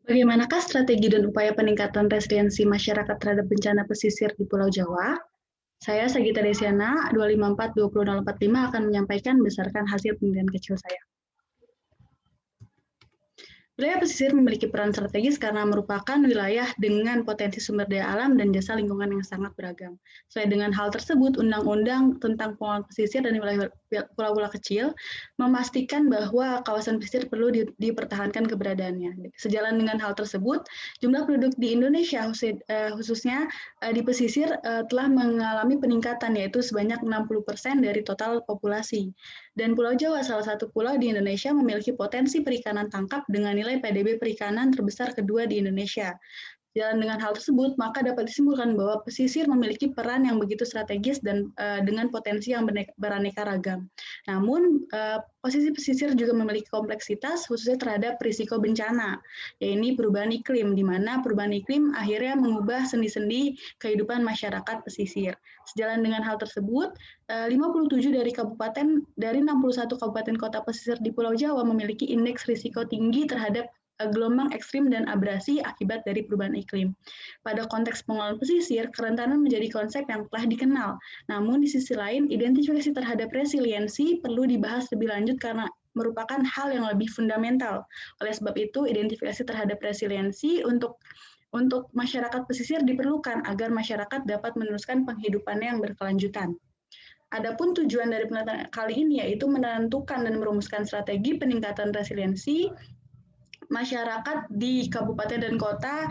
Bagaimanakah strategi dan upaya peningkatan resiliensi masyarakat terhadap bencana pesisir di Pulau Jawa? Saya Sagita Desiana, 254-20045 akan menyampaikan berdasarkan hasil penelitian kecil saya. Wilayah pesisir memiliki peran strategis karena merupakan wilayah dengan potensi sumber daya alam dan jasa lingkungan yang sangat beragam. Sesuai dengan hal tersebut, Undang-Undang tentang Pengelolaan Pesisir dan Wilayah Pulau-Pulau Kecil memastikan bahwa kawasan pesisir perlu dipertahankan keberadaannya. Sejalan dengan hal tersebut, jumlah penduduk di Indonesia khususnya di pesisir telah mengalami peningkatan, yaitu sebanyak 60% dari total populasi. Dan Pulau Jawa, salah satu pulau di Indonesia, memiliki potensi perikanan tangkap dengan nilai PDB perikanan terbesar kedua di Indonesia. Jalan dengan hal tersebut, maka dapat disimpulkan bahwa pesisir memiliki peran yang begitu strategis dan dengan potensi yang beraneka ragam. Namun, posisi pesisir juga memiliki kompleksitas khususnya terhadap risiko bencana, yaitu perubahan iklim, di mana perubahan iklim akhirnya mengubah sendi-sendi kehidupan masyarakat pesisir. Sejalan dengan hal tersebut, 57 dari 61 kabupaten kota pesisir di Pulau Jawa memiliki indeks risiko tinggi terhadap gelombang ekstrim dan abrasi akibat dari perubahan iklim. Pada konteks pengelolaan pesisir, kerentanan menjadi konsep yang telah dikenal. Namun di sisi lain, identifikasi terhadap resiliensi perlu dibahas lebih lanjut karena merupakan hal yang lebih fundamental. Oleh sebab itu, identifikasi terhadap resiliensi untuk masyarakat pesisir diperlukan agar masyarakat dapat meneruskan penghidupannya yang berkelanjutan. Adapun tujuan dari penelitian kali ini yaitu menentukan dan merumuskan strategi peningkatan resiliensi masyarakat di kabupaten dan kota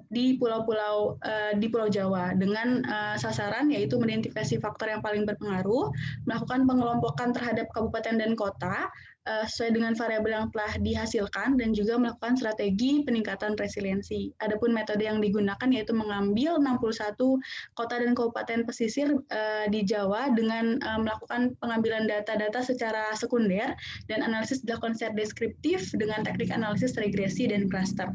di Pulau Jawa dengan sasaran yaitu mengidentifikasi faktor yang paling berpengaruh, melakukan pengelompokan terhadap kabupaten dan kota sesuai dengan variabel yang telah dihasilkan dan juga melakukan strategi peningkatan resiliensi. Adapun metode yang digunakan yaitu mengambil 61 kota dan kabupaten pesisir di Jawa dengan melakukan pengambilan data-data secara sekunder dan analisis dilakukan secara deskriptif dengan teknik analisis regresi dan cluster.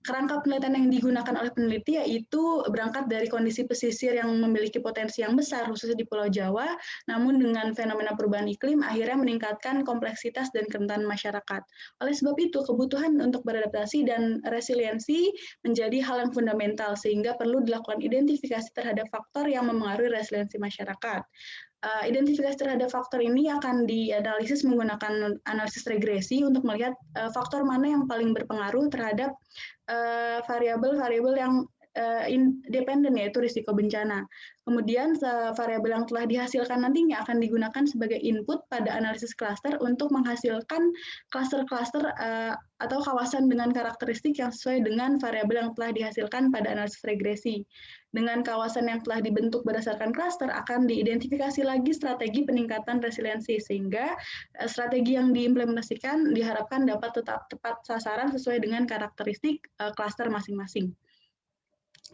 Kerangka penelitian yang digunakan oleh peneliti yaitu berangkat dari kondisi pesisir yang memiliki potensi yang besar khususnya di Pulau Jawa, namun dengan fenomena perubahan iklim akhirnya meningkatkan kompleksitas dan kerentanan masyarakat. Oleh sebab itu, kebutuhan untuk beradaptasi dan resiliensi menjadi hal yang fundamental sehingga perlu dilakukan identifikasi terhadap faktor yang mempengaruhi resiliensi masyarakat. Identifikasi terhadap faktor ini akan dianalisis menggunakan analisis regresi untuk melihat faktor mana yang paling berpengaruh terhadap variabel-variabel yang independen yaitu risiko bencana. Kemudian variabel yang telah dihasilkan nantinya akan digunakan sebagai input pada analisis cluster untuk menghasilkan cluster-cluster atau kawasan dengan karakteristik yang sesuai dengan variabel yang telah dihasilkan pada analisis regresi. Dengan kawasan yang telah dibentuk berdasarkan cluster akan diidentifikasi lagi strategi peningkatan resiliensi sehingga strategi yang diimplementasikan diharapkan dapat tetap tepat sasaran sesuai dengan karakteristik cluster masing-masing.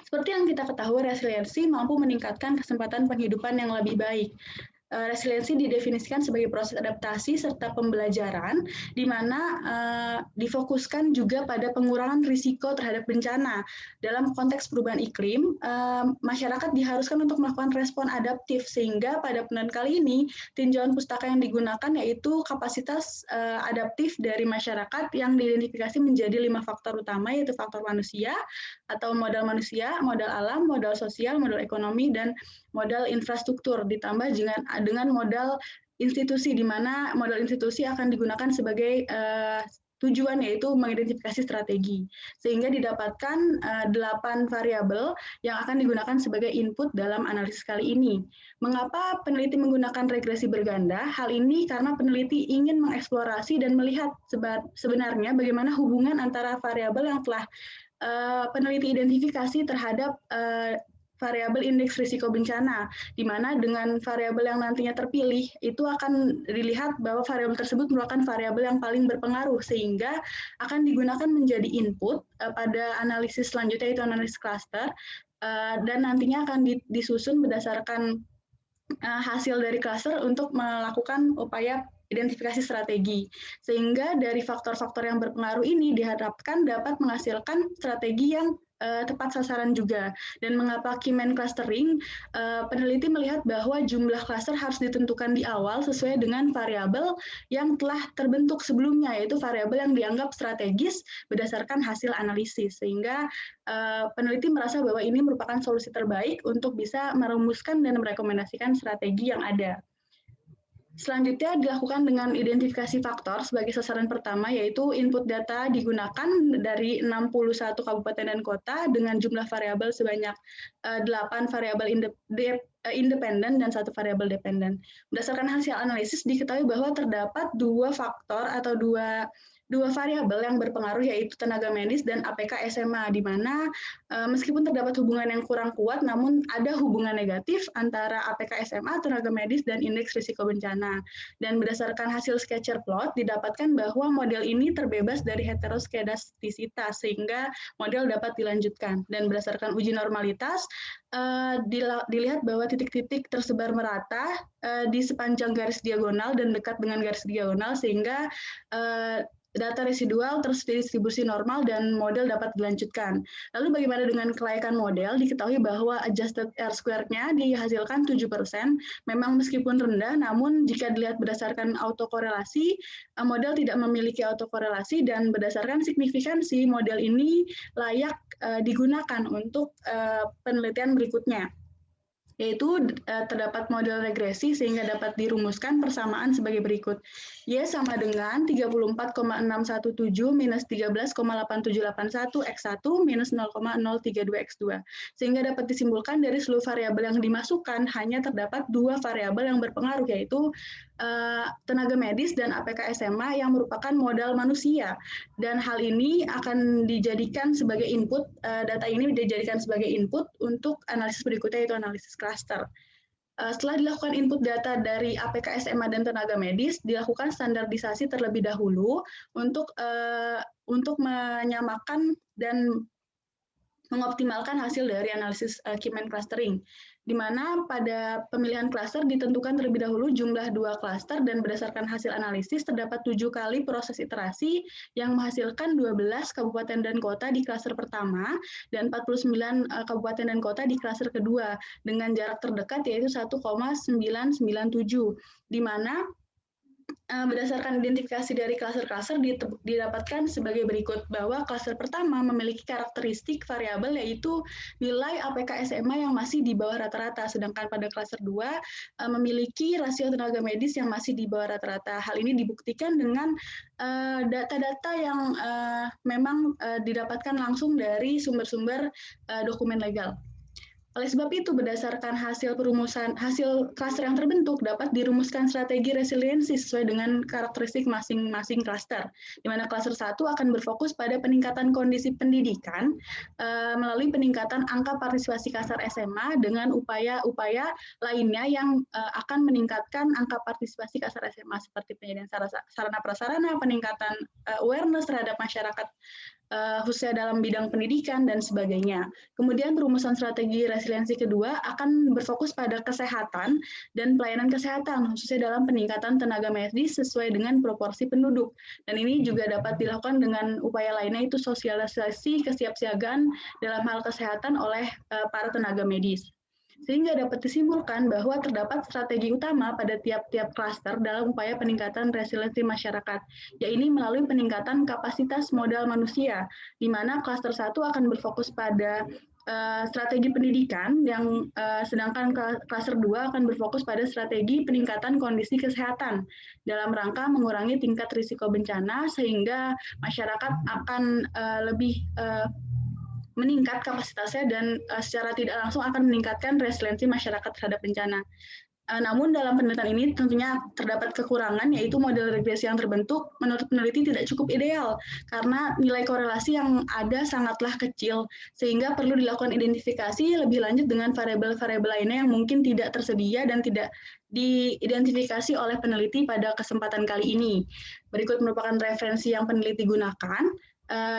Seperti yang kita ketahui, resiliensi mampu meningkatkan kesempatan penghidupan yang lebih baik. Resiliensi didefinisikan sebagai proses adaptasi serta pembelajaran, di mana difokuskan juga pada pengurangan risiko terhadap bencana. Dalam konteks perubahan iklim, masyarakat diharuskan untuk melakukan respon adaptif, sehingga pada penelitian kali ini, tinjauan pustaka yang digunakan yaitu kapasitas adaptif dari masyarakat yang diidentifikasi menjadi 5 faktor utama, yaitu faktor manusia, atau modal manusia, modal alam, modal sosial, modal ekonomi, dan modal infrastruktur, ditambah dengan modal institusi, di mana modal institusi akan digunakan sebagai tujuan yaitu mengidentifikasi strategi, sehingga didapatkan 8 variabel yang akan digunakan sebagai input dalam analisis kali ini. Mengapa peneliti menggunakan regresi berganda? Hal ini karena peneliti ingin mengeksplorasi dan melihat sebenarnya bagaimana hubungan antara variabel yang telah peneliti identifikasi terhadap variabel indeks risiko bencana, di mana dengan variabel yang nantinya terpilih itu akan dilihat bahwa variabel tersebut merupakan variabel yang paling berpengaruh sehingga akan digunakan menjadi input pada analisis selanjutnya yaitu analisis cluster dan nantinya akan disusun berdasarkan hasil dari cluster untuk melakukan upaya identifikasi strategi. Sehingga dari faktor-faktor yang berpengaruh ini diharapkan dapat menghasilkan strategi yang tepat sasaran juga. Dan mengapa key man clustering? Peneliti melihat bahwa jumlah cluster harus ditentukan di awal sesuai dengan variabel yang telah terbentuk sebelumnya, yaitu variabel yang dianggap strategis berdasarkan hasil analisis. Sehingga peneliti merasa bahwa ini merupakan solusi terbaik untuk bisa merumuskan dan merekomendasikan strategi yang ada. Selanjutnya dilakukan dengan identifikasi faktor sebagai sasaran pertama, yaitu input data digunakan dari 61 kabupaten dan kota dengan jumlah variabel sebanyak 8 variabel independen dan 1 variabel dependen. Berdasarkan hasil analisis diketahui bahwa terdapat 2 faktor atau dua variabel yang berpengaruh, yaitu tenaga medis dan APK SMA, di mana meskipun terdapat hubungan yang kurang kuat, namun ada hubungan negatif antara APK SMA, tenaga medis, dan indeks risiko bencana. Dan berdasarkan hasil scatter plot, didapatkan bahwa model ini terbebas dari heteroskedastisitas, sehingga model dapat dilanjutkan. Dan berdasarkan uji normalitas, dilihat bahwa titik-titik tersebar merata di sepanjang garis diagonal dan dekat dengan garis diagonal, sehingga data residual terdistribusi normal dan model dapat dilanjutkan. Lalu bagaimana dengan kelayakan model? Diketahui bahwa adjusted R-square-nya dihasilkan 7%, memang meskipun rendah, namun jika dilihat berdasarkan autokorelasi, model tidak memiliki autokorelasi, dan berdasarkan signifikansi, model ini layak digunakan untuk penelitian berikutnya, yaitu terdapat model regresi sehingga dapat dirumuskan persamaan sebagai berikut. Y sama dengan 34,617 minus 13,8781 X1 minus 0,032 X2. Sehingga dapat disimpulkan dari seluruh variabel yang dimasukkan hanya terdapat 2 variabel yang berpengaruh, yaitu tenaga medis dan APK SMA yang merupakan modal manusia. Dan hal ini akan dijadikan sebagai input, data ini dijadikan sebagai input untuk analisis berikutnya, yaitu analisis cluster. Setelah dilakukan input data dari APK SMA dan tenaga medis, dilakukan standarisasi terlebih dahulu untuk menyamakan dan mengoptimalkan hasil dari analisis key man clustering, di mana pada pemilihan cluster ditentukan terlebih dahulu jumlah 2 cluster, dan berdasarkan hasil analisis terdapat 7 kali proses iterasi yang menghasilkan 12 kabupaten dan kota di cluster pertama dan 49 kabupaten dan kota di cluster kedua dengan jarak terdekat yaitu 1,997, di mana berdasarkan identifikasi dari klaster-klaster didapatkan sebagai berikut, bahwa klaster pertama memiliki karakteristik variabel yaitu nilai APK SMA yang masih di bawah rata-rata, sedangkan pada klaster 2 memiliki rasio tenaga medis yang masih di bawah rata-rata. Hal ini dibuktikan dengan data-data yang memang didapatkan langsung dari sumber-sumber dokumen legal. Oleh sebab itu, berdasarkan hasil klaster yang terbentuk, dapat dirumuskan strategi resiliensi sesuai dengan karakteristik masing-masing klaster, di mana klaster 1 akan berfokus pada peningkatan kondisi pendidikan melalui peningkatan angka partisipasi kasar SMA dengan upaya-upaya lainnya yang akan meningkatkan angka partisipasi kasar SMA seperti penyediaan sarana prasarana, peningkatan awareness terhadap masyarakat khususnya dalam bidang pendidikan dan sebagainya. Kemudian perumusan strategi resiliensi kedua akan berfokus pada kesehatan dan pelayanan kesehatan, khususnya dalam peningkatan tenaga medis sesuai dengan proporsi penduduk. Dan ini juga dapat dilakukan dengan upaya lainnya, itu sosialisasi kesiapsiagaan dalam hal kesehatan oleh para tenaga medis. Sehingga dapat disimpulkan bahwa terdapat strategi utama pada tiap-tiap klaster dalam upaya peningkatan resiliensi masyarakat, yaitu melalui peningkatan kapasitas modal manusia, di mana klaster 1 akan berfokus pada strategi pendidikan, yang sedangkan klaster 2 akan berfokus pada strategi peningkatan kondisi kesehatan dalam rangka mengurangi tingkat risiko bencana, sehingga masyarakat akan lebih meningkat kapasitasnya dan secara tidak langsung akan meningkatkan resiliensi masyarakat terhadap bencana. Namun dalam penelitian ini tentunya terdapat kekurangan, yaitu model regresi yang terbentuk menurut peneliti tidak cukup ideal karena nilai korelasi yang ada sangatlah kecil, sehingga perlu dilakukan identifikasi lebih lanjut dengan variabel-variabel lainnya yang mungkin tidak tersedia dan tidak diidentifikasi oleh peneliti pada kesempatan kali ini. Berikut merupakan referensi yang peneliti gunakan.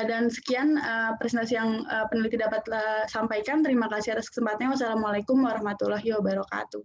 Dan sekian presentasi yang peneliti dapat sampaikan. Terima kasih atas kesempatannya. Wassalamualaikum warahmatullahi wabarakatuh.